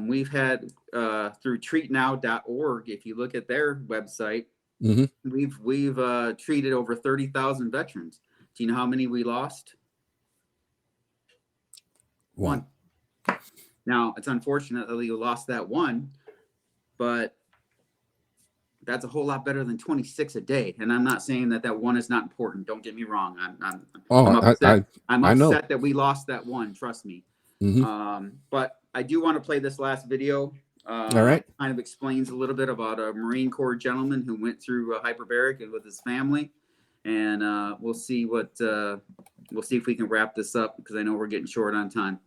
We've had through treatnow.org, if you look at their website, we've treated over 30,000 veterans. Do you know how many we lost? One. Now, it's unfortunate that we lost that one, but that's a whole lot better than 26 a day. And I'm not saying that one is not important. Don't get me wrong. I'm upset. I'm upset that we lost that one. Trust me. But I do want to play this last video. All right. Kind of explains a little bit about a Marine Corps gentleman who went through hyperbaric and with his family. And we'll see if we can wrap this up, because I know we're getting short on time.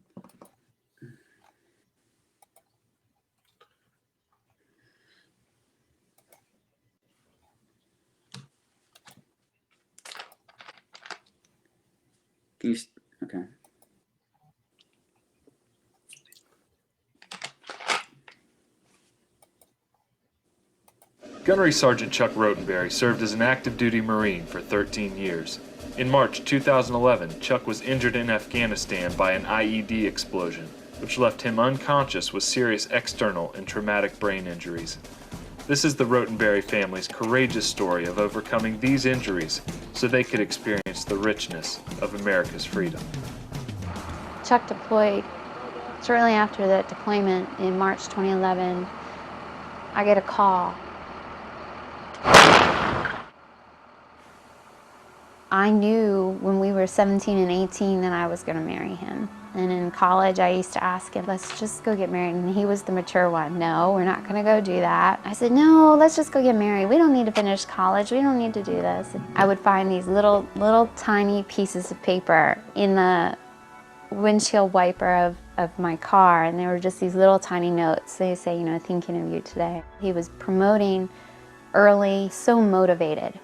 Okay. Gunnery Sergeant Chuck Rotenberry served as an active duty Marine for 13 years. In March 2011, Chuck was injured in Afghanistan by an IED explosion, which left him unconscious with serious external and traumatic brain injuries. This is the Rotenberry family's courageous story of overcoming these injuries so they could experience the richness of America's freedom. Chuck deployed. Shortly after that deployment in March 2011, I get a call. I knew when we were 17 and 18 that I was going to marry him. And in college, I used to ask him, let's just go get married. And he was the mature one. No, we're not going to go do that. I said, no, let's just go get married. We don't need to finish college. We don't need to do this. And I would find these little tiny pieces of paper in the windshield wiper of my car. And they were just these little tiny notes. They say, you know, thinking of you today. He was promoting early, so motivated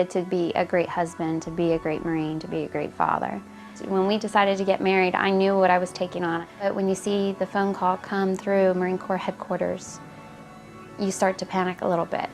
to be a great husband, to be a great Marine, to be a great father. When we decided to get married, I knew what I was taking on. But when you see the phone call come through Marine Corps headquarters, you start to panic a little bit.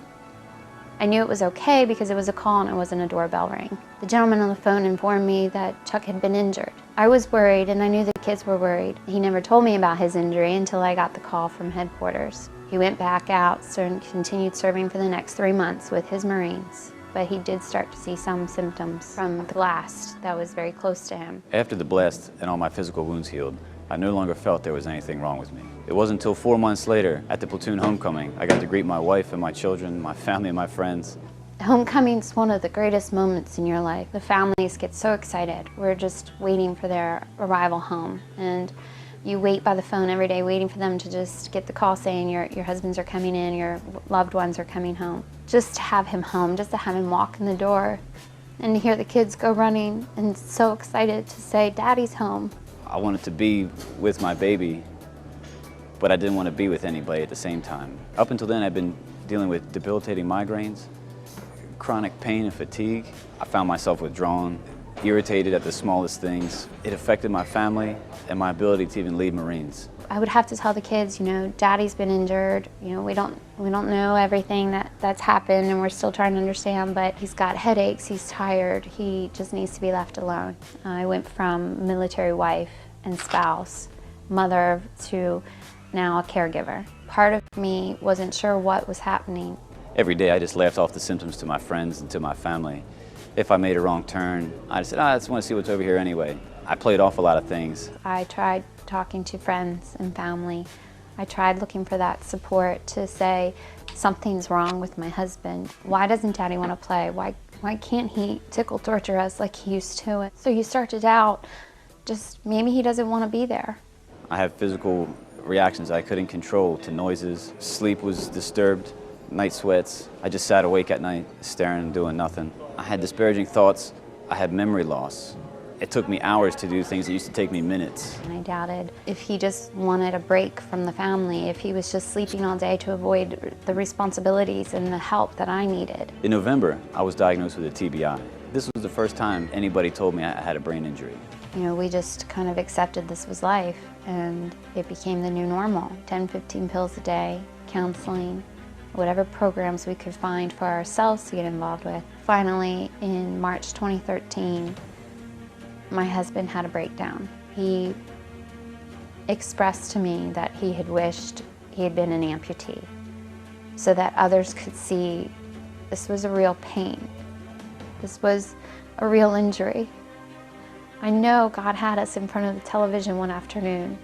I knew it was okay because it was a call and it wasn't a doorbell ring. The gentleman on the phone informed me that Chuck had been injured. I was worried and I knew the kids were worried. He never told me about his injury until I got the call from headquarters. He went back out and continued serving for the next 3 months with his Marines. But he did start to see some symptoms from the blast that was very close to him. After the blast and all my physical wounds healed, I no longer felt there was anything wrong with me. It wasn't until 4 months later, at the platoon homecoming, I got to greet my wife and my children, my family and my friends. Homecoming's one of the greatest moments in your life. The families get so excited. We're just waiting for their arrival home. And you wait by the phone every day waiting for them to just get the call saying your husbands are coming in, your loved ones are coming home. Just to have him home, just to have him walk in the door and to hear the kids go running and so excited to say, Daddy's home. I wanted to be with my baby, but I didn't want to be with anybody at the same time. Up until then, I'd been dealing with debilitating migraines, chronic pain and fatigue. I found myself withdrawn, irritated at the smallest things. It affected my family and my ability to even lead Marines. I would have to tell the kids, Daddy's been injured. We don't know everything that's happened, and we're still trying to understand, but he's got headaches, he's tired, he just needs to be left alone. I went from military wife and spouse, mother, to now a caregiver. Part of me wasn't sure what was happening. Every day I just laughed off the symptoms to my friends and to my family. If I made a wrong turn, I just said, I just want to see what's over here anyway. I played off a lot of things. I tried talking to friends and family. I tried looking for that support to say, something's wrong with my husband. Why doesn't Daddy want to play? Why can't he tickle torture us like he used to? So you start to doubt, just maybe he doesn't want to be there. I had physical reactions I couldn't control to noises. Sleep was disturbed, night sweats. I just sat awake at night, staring and doing nothing. I had disparaging thoughts. I had memory loss. It took me hours to do things that used to take me minutes. And I doubted if he just wanted a break from the family, if he was just sleeping all day to avoid the responsibilities and the help that I needed. In November, I was diagnosed with a TBI. This was the first time anybody told me I had a brain injury. We just kind of accepted this was life, and it became the new normal. 10, 15 pills a day, counseling, whatever programs we could find for ourselves to get involved with. Finally, in March 2013, my husband had a breakdown. He expressed to me that he had wished he had been an amputee so that others could see this was a real pain. This was a real injury. I know God had us in front of the television one afternoon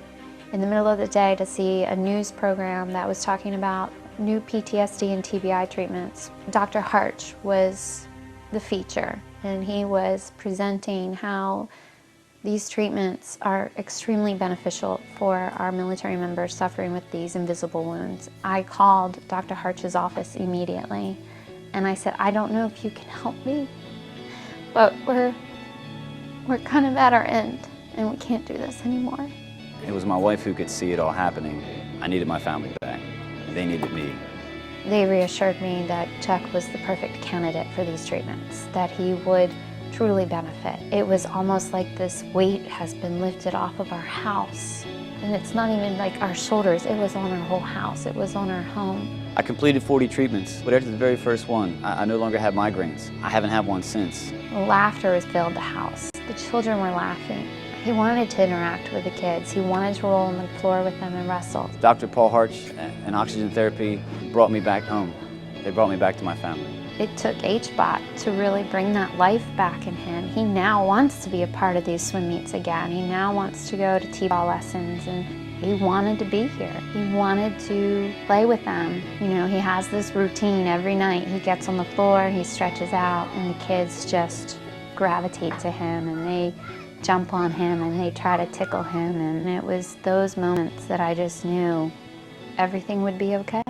in the middle of the day to see a news program that was talking about new PTSD and TBI treatments. Dr. Harch was the feature, and he was presenting how these treatments are extremely beneficial for our military members suffering with these invisible wounds. I called Dr. Harch's office immediately, and I said, I don't know if you can help me, but we're kind of at our end, and we can't do this anymore. It was my wife who could see it all happening. I needed my family back. They needed me. They reassured me that Chuck was the perfect candidate for these treatments, that he would truly benefit. It was almost like this weight has been lifted off of our house. And it's not even like our shoulders, it was on our whole house, it was on our home. I completed 40 treatments, but after the very first one, I no longer had migraines. I haven't had one since. Laughter has filled the house. The children were laughing. He wanted to interact with the kids. He wanted to roll on the floor with them and wrestle. Dr. Paul Harch and oxygen therapy brought me back home. They brought me back to my family. It took hbot to really bring that life back in him. He now wants to be a part of these swim meets again. He now wants to go to t-ball lessons, and he wanted to be here. He wanted to play with them. He has this routine every night. He gets on the floor, he stretches out, and the kids just gravitate to him, and they jump on him, and they try to tickle him. And it was those moments that I just knew everything would be okay.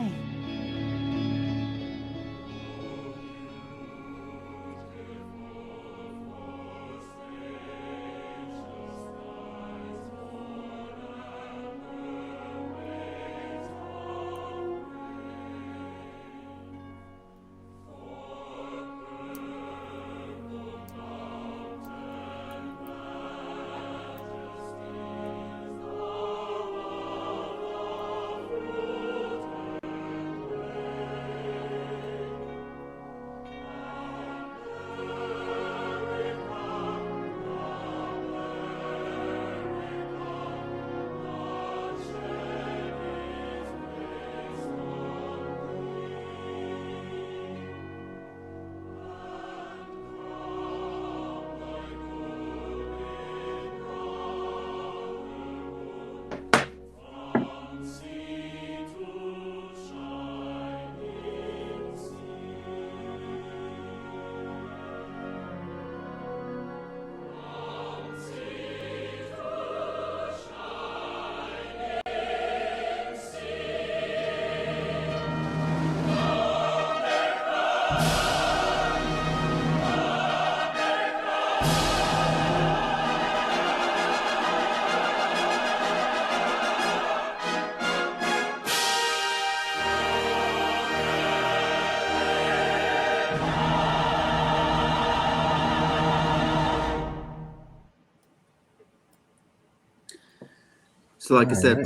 So like I All said, right.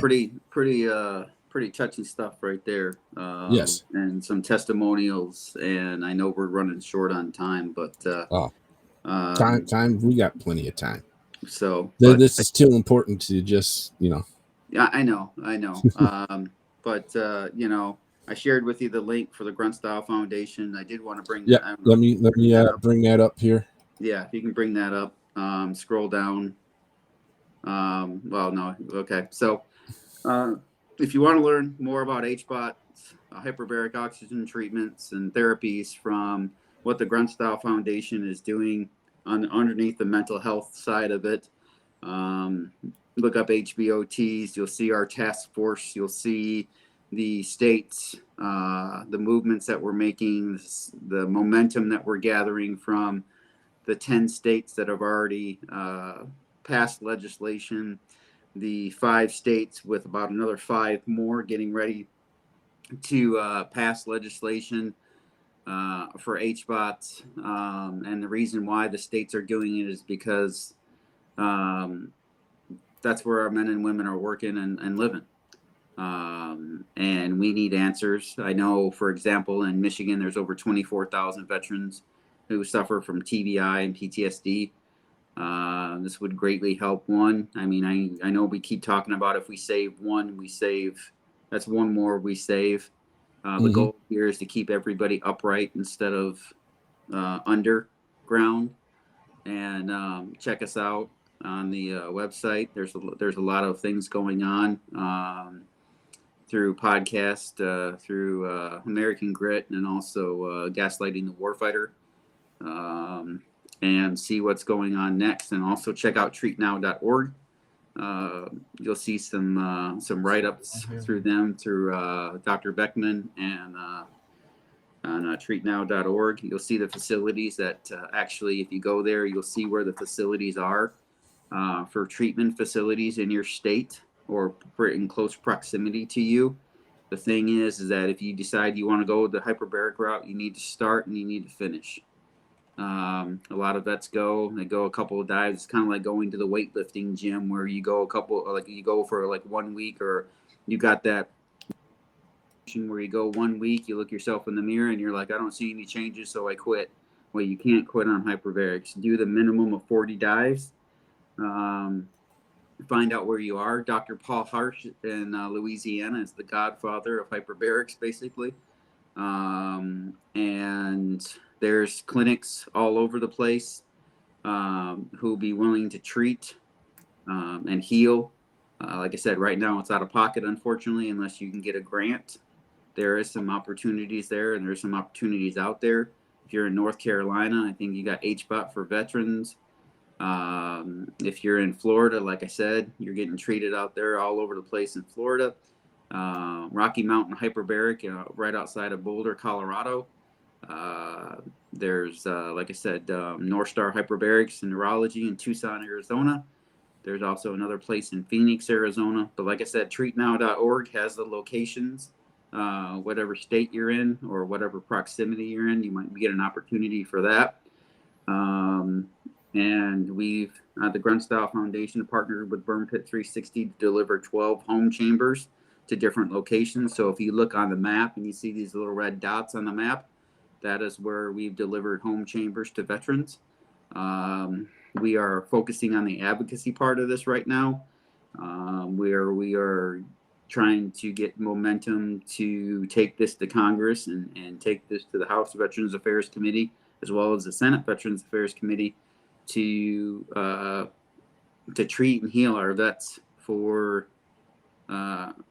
pretty touchy stuff right there. Yes. And some testimonials, and I know we're running short on time, but Time. We got plenty of time. So, but This is too important to just, yeah, I know. But I shared with you the link for the Grunt Style Foundation. I did want to bring Yeah. that. I don't know Let if me you can bring that up. bring that up here. Yeah, if you can bring that up. Scroll down. Well, no. Okay. So, if you want to learn more about hbot, hyperbaric oxygen treatments and therapies from what the Grunt Style Foundation is doing underneath the mental health side of it, look up hbots. You'll see our task force. You'll see the states, the movements that we're making, the momentum that we're gathering from the 10 states that have already passed legislation, the 5 states with about another 5 more getting ready to pass legislation for HBOTs. And the reason why the states are doing it is because that's where our men and women are working and living. And we need answers. I know, for example, in Michigan, there's over 24,000 veterans who suffer from TBI and PTSD. This would greatly help one. I mean, I know we keep talking about if we save one, that's one more we save. The goal here is to keep everybody upright instead of underground. And check us out on the website. There's a lot of things going on through podcast, through American Grit, and also Gaslighting the Warfighter. And see what's going on next. And also check out treatnow.org. You'll see some write-ups through them, through Dr. Beckman, and on treatnow.org. You'll see the facilities that actually, if you go there, you'll see where the facilities are for treatment facilities in your state or in close proximity to you. The thing is that if you decide you want to go the hyperbaric route, you need to start and you need to finish. A lot of vets they go a couple of dives. It's kind of like going to the weightlifting gym where you go you go for like 1 week, or you got that where you go 1 week, you look yourself in the mirror and you're like, I don't see any changes, so I quit. Well, you can't quit on hyperbarics. Do the minimum of 40 dives. Find out where you are. Dr. Paul Harsh in Louisiana is the godfather of hyperbarics, basically. And there's clinics all over the place who'll be willing to treat and heal. Like I said, right now it's out of pocket, unfortunately, unless you can get a grant. There is some opportunities there, and there's some opportunities out there. If you're in North Carolina, I think you got HBOT for veterans. If you're in Florida, like I said, you're getting treated out there all over the place in Florida. Rocky Mountain Hyperbaric, right outside of Boulder, Colorado. There's, like I said, North Star Hyperbarics and Neurology in Tucson, Arizona. There's also another place in Phoenix, Arizona. But like I said, treatnow.org has the locations. Whatever state you're in or whatever proximity you're in, you might get an opportunity for that. And we've, the Grunt Style Foundation, partnered with Burn Pit 360 to deliver 12 home chambers to different locations. So if you look on the map and you see these little red dots on the map, that is where we've delivered home chambers to veterans. We are focusing on the advocacy part of this right now, where we are trying to get momentum to take this to Congress and take this to the House Veterans Affairs Committee, as well as the Senate Veterans Affairs Committee, to treat and heal our vets for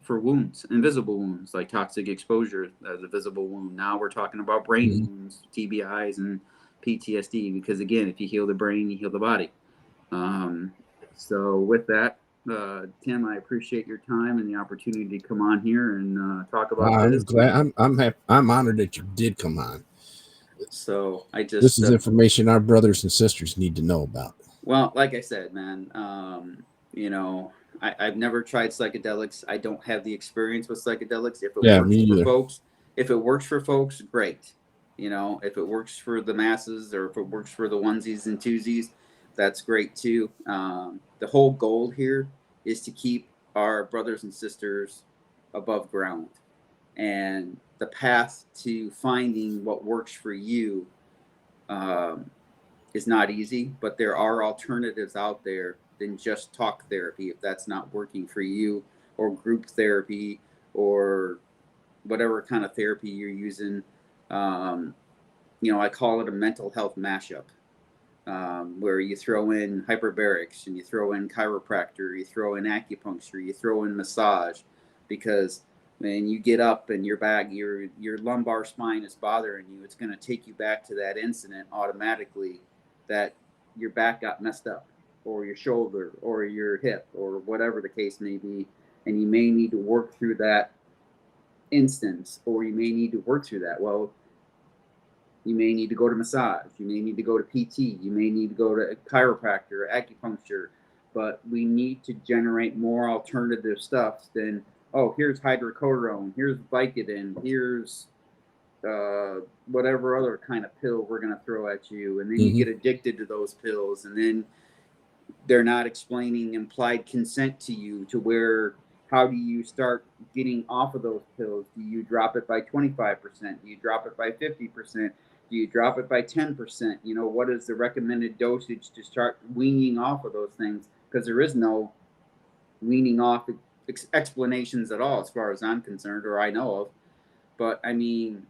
wounds, invisible wounds, like toxic exposure as a visible wound. Now we're talking about brain wounds, TBIs, and PTSD, because again, if you heal the brain, you heal the body. So with that, Tim, I appreciate your time and the opportunity to come on here and talk about this. I'm glad. I'm happy. I'm honored that you did come on. So this is information our brothers and sisters need to know about. Well, like I said, man, I've never tried psychedelics. I don't have the experience with psychedelics. If it works for folks, great. If it works for the masses, or if it works for the onesies and twosies, that's great too. The whole goal here is to keep our brothers and sisters above ground. And the path to finding what works for you is not easy, but there are alternatives out there than just talk therapy if that's not working for you, or group therapy, or whatever kind of therapy you're using. I call it a mental health mashup, where you throw in hyperbarics and you throw in chiropractor, you throw in acupuncture, you throw in massage, because when you get up and your back, your lumbar spine is bothering you, it's going to take you back to that incident automatically, that your back got messed up, or your shoulder, or your hip, or whatever the case may be, and you may need to work through that instance, or you may need to work through that. Well, you may need to go to massage, you may need to go to PT, you may need to go to a chiropractor, acupuncture, but we need to generate more alternative stuff than, oh, here's hydrocodone, here's Vicodin, here's whatever other kind of pill we're going to throw at you. And then you get addicted to those pills, and then they're not explaining implied consent to you, to where, how do you start getting off of those pills? Do you drop it by 25%? Do you drop it by 50%? Do you drop it by 10%? What is the recommended dosage to start weaning off of those things? Because there is no weaning off explanations at all, as far as I'm concerned, or I know of. But I mean,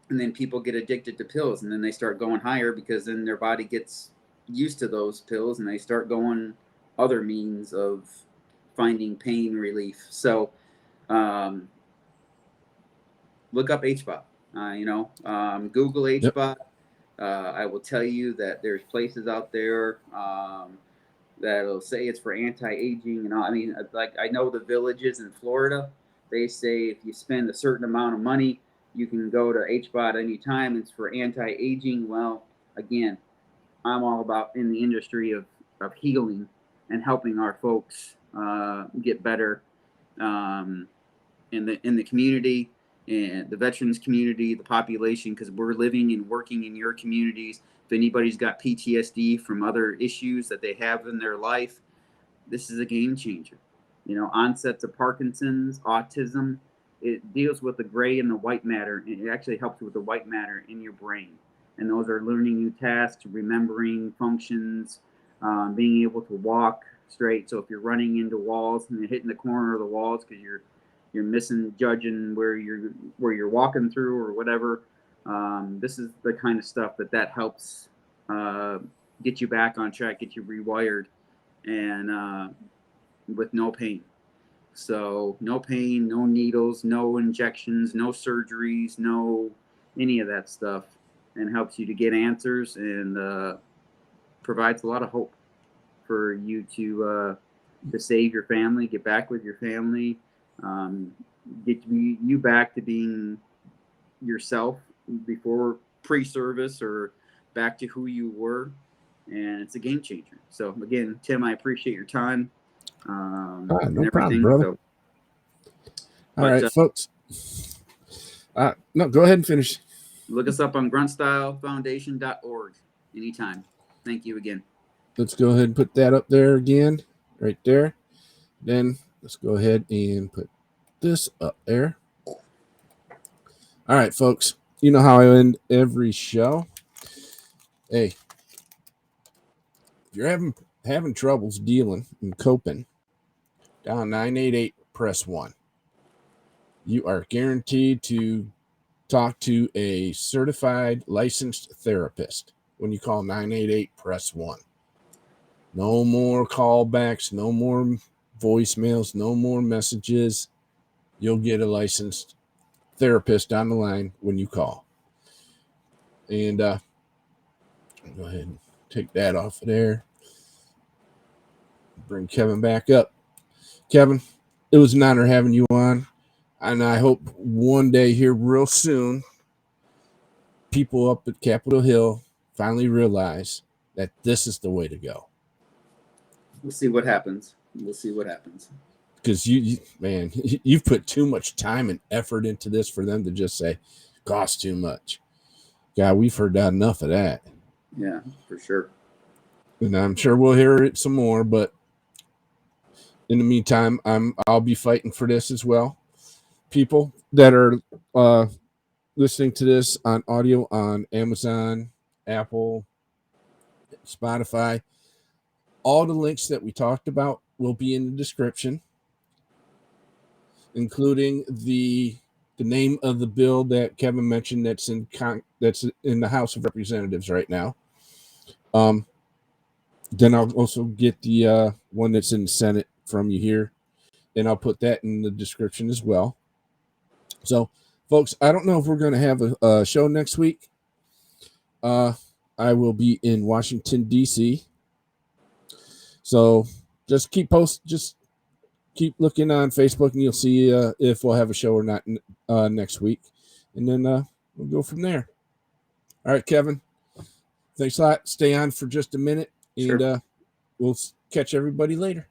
and then people get addicted to pills, and then they start going higher, because then their body gets used to those pills, and they start going other means of finding pain relief. So look up hbot. Google hbot. I will tell you that there's places out there that'll say it's for anti-aging. I mean, like, I know the Villages in Florida, they say if you spend a certain amount of money, you can go to hbot anytime. It's for anti-aging. Well, again, I'm all about in the industry of healing and helping our folks get better in the community, and the veterans community, the population, because we're living and working in your communities. If anybody's got PTSD from other issues that they have in their life, this is a game changer. Onsets of Parkinson's, autism, it deals with the gray and the white matter, and it actually helps with the white matter in your brain. And those are learning new tasks, remembering functions, being able to walk straight. So if you're running into walls and you're hitting the corner of the walls because you're misjudging where you're walking through or whatever, this is the kind of stuff that helps get you back on track, get you rewired, and with no pain. So no pain, no needles, no injections, no surgeries, no any of that stuff, and helps you to get answers, and provides a lot of hope for you to save your family, get back with your family, get you back to being yourself before pre-service, or back to who you were. And it's a game changer. So again, Tim, I appreciate your time. No problem, brother. So, all right, folks. No, go ahead and finish. Look us up on gruntstylefoundation.org anytime. Thank you again. Let's go ahead and put that up there again, right there. Then let's go ahead and put this up there. All right, folks. You know how I end every show. Hey, if you're having troubles dealing and coping, dial 988, press 1. You are guaranteed to talk to a certified licensed therapist when you call 988, press 1. No more callbacks, no more voicemails, no more messages. You'll get a licensed therapist on the line when you call. And go ahead and take that off of there. Bring Kevin back up. Kevin, it was an honor having you on. And I hope one day here real soon, people up at Capitol Hill finally realize that this is the way to go. We'll see what happens. Because you've put too much time and effort into this for them to just say, costs too much. God, we've heard that enough of that. Yeah, for sure. And I'm sure we'll hear it some more, but in the meantime, I'll be fighting for this as well. People that are listening to this on audio on Amazon, Apple, Spotify, all the links that we talked about will be in the description, including the name of the bill that Kevin mentioned that's in the House of Representatives right now. Then I'll also get the one that's in the Senate from you here, and I'll put that in the description as well. So, folks, I don't know if we're going to have a show next week. I will be in Washington, D.C. So just keep looking on Facebook, and you'll see if we'll have a show or not next week. And then we'll go from there. All right, Kevin. Thanks a lot. Stay on for just a minute, and we'll catch everybody later.